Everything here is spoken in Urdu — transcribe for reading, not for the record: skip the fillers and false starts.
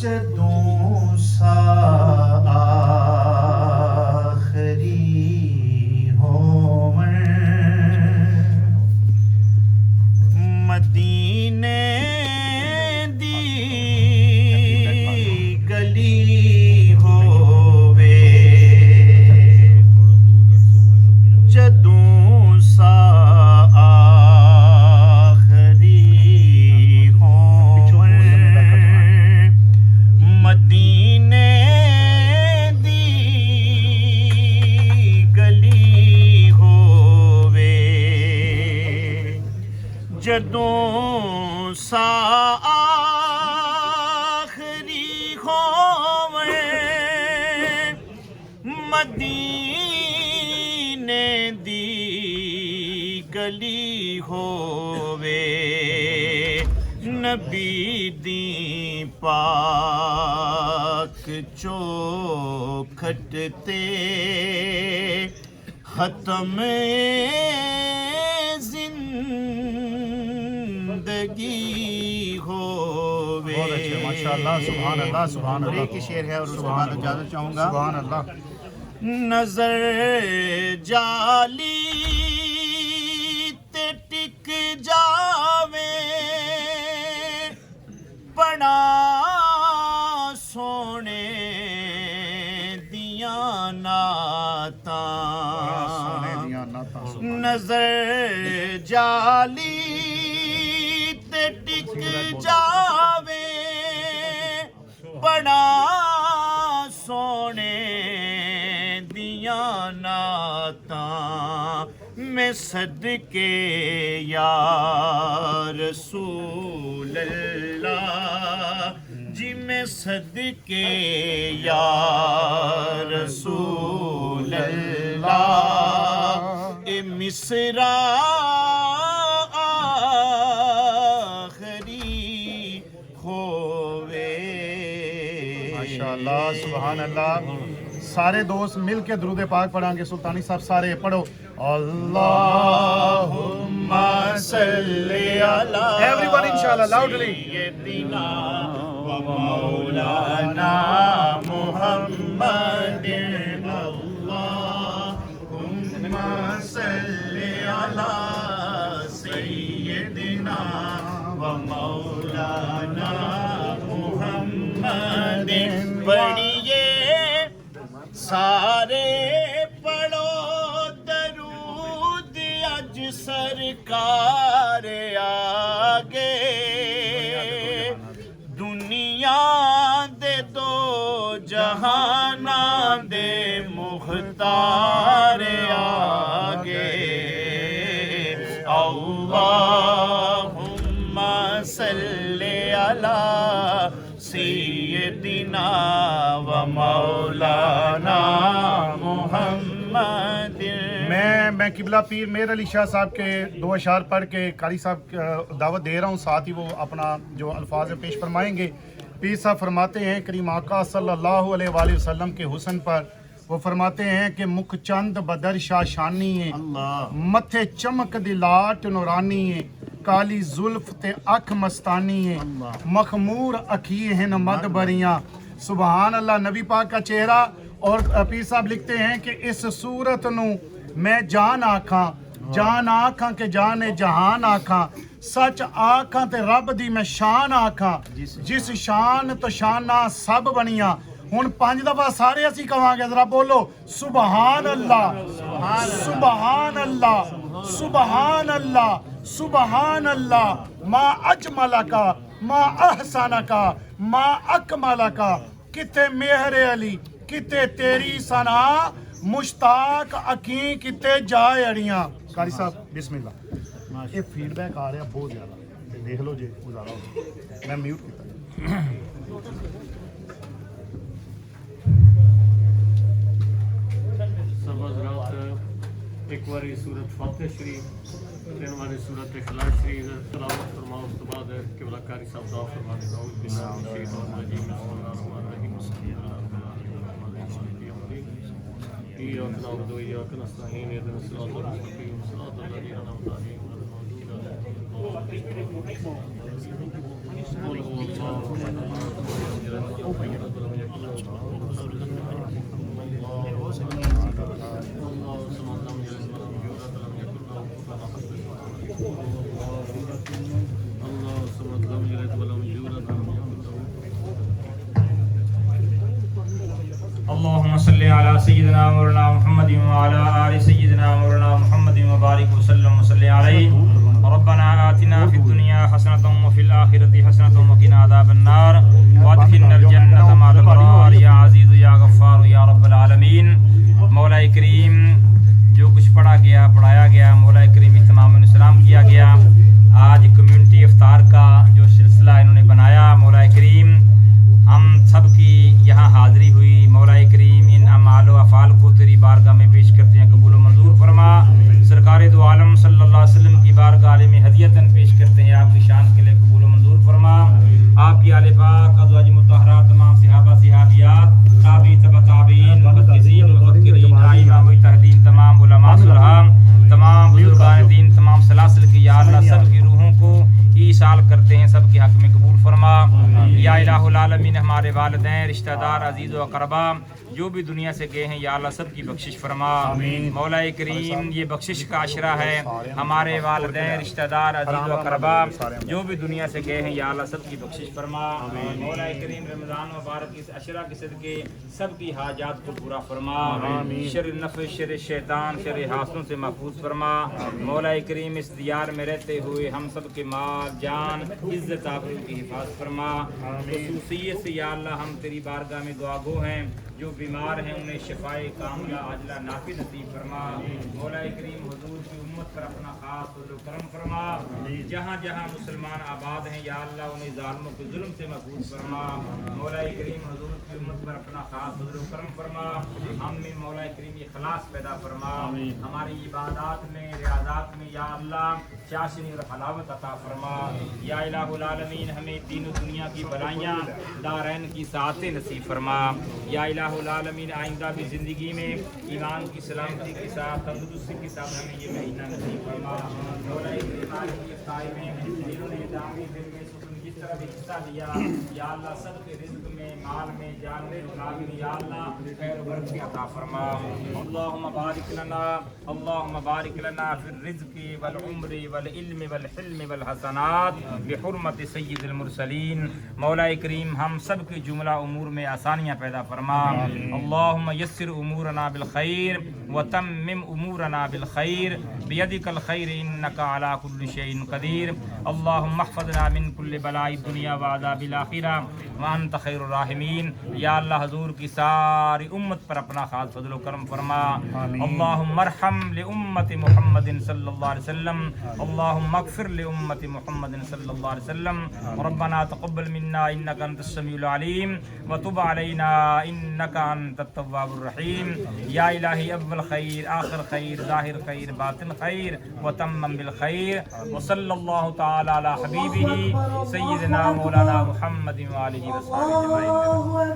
جدوں سا آخری ہومن مدینے دی گلی ہووے جدوں سا آخری ہومن مدینے دی گلی ہووے جدوں سا آخری ہووے مدینے دی گلی ہووے نبی دی پاک چوکھٹ تے ختم زندگی ہووے بہت اچھے ماشاءاللہ سبحان اللہ سبحان اللہ ایک شعر ہے اور اس کے بعد اجازت چاہوں گا سبحان اللہ نظر جالی تے ٹک جاوے بڑا سونے دیاں نعتاں نظر جالی تے ٹک جاوے بڑا سونے دیاں نعتاں میں صدقے یا رسول اللہ جی میں صدقے یا رسول اللہ اے مصرع آخری ہووے ماشاءاللہ سبحان اللہ سارے دوست مل کے درود پاک پڑھیں گے سلطانی صاحب سارے پڑھو اللہم صلی علی Everybody inshallah loudly سیدنا و مولانا محمد اللہم صلی علی سیدنا و مولانا محمد پڑھیے سارے پڑھو درود اج سرکار آگے دنیا دے دو جہاناں دے مختار آگے اللہم صلی علی سیدنا و مولانا محمد میں قبلہ پیر میر علی شاہ صاحب کے دو اشعار پڑھ کے قاری صاحب دعوت دے رہا ہوں ساتھ ہی وہ اپنا جو الفاظ پیش فرمائیں گے پیر صاحب فرماتے ہیں کریم آقا صلی اللہ علیہ وآلہ وسلم کے حسن پر وہ فرماتے ہیں کہ مکھ چند بدر شاشانی ہے متھے چمک دی لاٹ نورانی ہے کالی زلف تے اکھ مستانی ہے مخمور اکھی ہیں مد بریاں سبحان اللہ نبی پاک کا چہرہ اور پیر صاحب لکھتے ہیں کہ اس صورت نو میں جان آکھاں کہ جان جہان آکھاں سچ آکھاں تے رب دی میں شان آکھاں جس شان تو شانہ سب بنیاں ہن 5 دفعہ سارے اسی کہاں گے ذرا بولو سبحان اللہ سبحان اللہ سبحان اللہ سبحان اللہ ما اجملکا ما احسنکا ما اکملکا کتے مہر علی کتے تیری ثنا مشتاق اکیں کتے جائے اڑیاں قاری صاحب بسم اللہ یہ فیڈ بیک آ رہا بہت زیادہ دیکھ لو جی گزارا ہو میں میوٹ کیتا سب حضرات ایک باری سورت فاتح شریف تین باری سورت اخلاص شریف تلاوت فرماؤ اس کے بعد قبلہ کاری صاحب دعا فرما دے اعوذ باللہ من الشیطان الرجیم بسم اللہ الرحمن الرحیم ایاک نعبد و ایاک نستعین اهدنا الصراط المستقیم صراط الذین انعمت علیہم غیر المغضوب علیہم ولا الضالین اللهم صل على سيدنا مولانا محمد وعلى آل سيدنا مولانا محمد وبارك وسلم وصل عليه. ربنا آتنا في الدنيا حسنة وفي الآخرة حسنة وقنا عذاب النار وادخلنا الجنة مع الأبرار يا عزيز يا غفار يا رب العالمین. مولا کریم جو کچھ پڑھا گیا پڑھایا گیا مولا کریم اہتمام السلام کیا گیا. آج کمیونٹی افطار کا جو سلسلہ انہوں نے بنایا مولا کریم ہم سب کی یہاں حاضری ہوئی. مولا کریم ان اعمال و افعال کو تیری بارگاہ میں پیش کرتے ہیں قبول و منظور فرما. سرکار دو عالم صلی اللہ علیہ وسلم کی بارگاہ میں ہدیتاً پیش کرتے ہیں آپ کی شان کے لیے قبول و منظور فرما. آپ کی آل پاک ازواج مطہرات تمام صحابہ صحابیات تابعین تبع تابعین محدثین مفکرین ائمہ مجتہدین تمام علماء صلحاء تمام بزرگان دین تمام سلاسل کی یا اللہ سب کی روحوں کو ایصال کرتے ہیں سب کے حق میں قبول فرما. یا الہ العالمین ہمارے والدین رشتہ دار عزیز و اقربا جو بھی دنیا سے گئے ہیں یا اللہ سب کی بخشش فرما. مولا کریم یہ بخشش کا عشرہ ہے. ہمارے والدین رشتہ دار عزیز و اقربا جو بھی دنیا سے گئے ہیں یا اللہ سب کی بخشش فرما. مولا کریم رمضان مبارک اس عشرہ کے صدقے سب کی حاجات کو پورا فرما. شر نفس شر شیطان شر حاسدوں سے محفوظ فرما. مولا کریم اس دیار میں رہتے ہوئے ہم سب کے مال جان عزت آبرو کی حفاظت فرما. خصوصیت سے یا اللہ ہم تیری بارگاہ میں دعا گو ہیں جو بیمار ہیں انہیں شفائے کاملہ عاجلہ نافع نصیب فرما. مولا کریم حضور کی امت پر اپنا خاص فضل و کرم فرما. جہاں جہاں مسلمان آباد ہیں یا اللہ انہیں ظالموں کے ظلم سے محفوظ فرما. مولا کریم حضور کی امت پر اپنا خاص فضل و کرم فرما. ہم میں مولا کریم اخلاص پیدا فرما. ہماری عبادات میں ریاضات میں یا اللہ چاشنی اور حلاوت عطا فرما. یا الہ العالمین ہمیں دین و دنیا کی بلائیاں دارین کی سعادتیں نصیب فرما. یا الہ العالمین آئندہ بھی زندگی میں ایمان کی سلامتی کے ساتھ تندرستی کے ساتھ ہمیں یہ مہینہ نصیب فرما. مولا کریم آج کی افطاری میں جنہوں نے دعوی دل میں سکون جس طرح بھی حصہ لیا یا اللہ سب کے رزق میں مال میں جان میں اولاد میں یا اللہ خیر و برکت عطا فرما. اللہم بارک لنا فی الرزق والعمر والعلم والحلم والحسنات بحرمت سید المرسلین. مولا کریم ہم سب کے جملہ امور میں آسانیاں پیدا فرما. اللہم یسر امورنا بالخیر وتمم امورنا بالخیر بیدک الخیر انکا علی کل شیء قدیر. اللہم احفظنا من کل بلاء الدنیا وعذاب الآخرہ وانت خیر الراحمین. یا اللہ حضور کی ساری امت پر اپنا خاص فضل و کرم فرما. اللہم ارحم لامت محمد صلی اللہ علیہ وسلم. اللہم اغفر لامت محمد صلی اللہ علیہ وسلم. ربنا تقبل منا انک انت السمیع العلیم وتب علینا انک انت التواب الرحیم. یا الہی اول خیر آخر خیر ظاہر خیر باطن خیر وتمم بالخیر وصلی اللہ تعالی علی حبیبہ سیدنا مولانا محمد وآلہ وصحبہ اجمعین.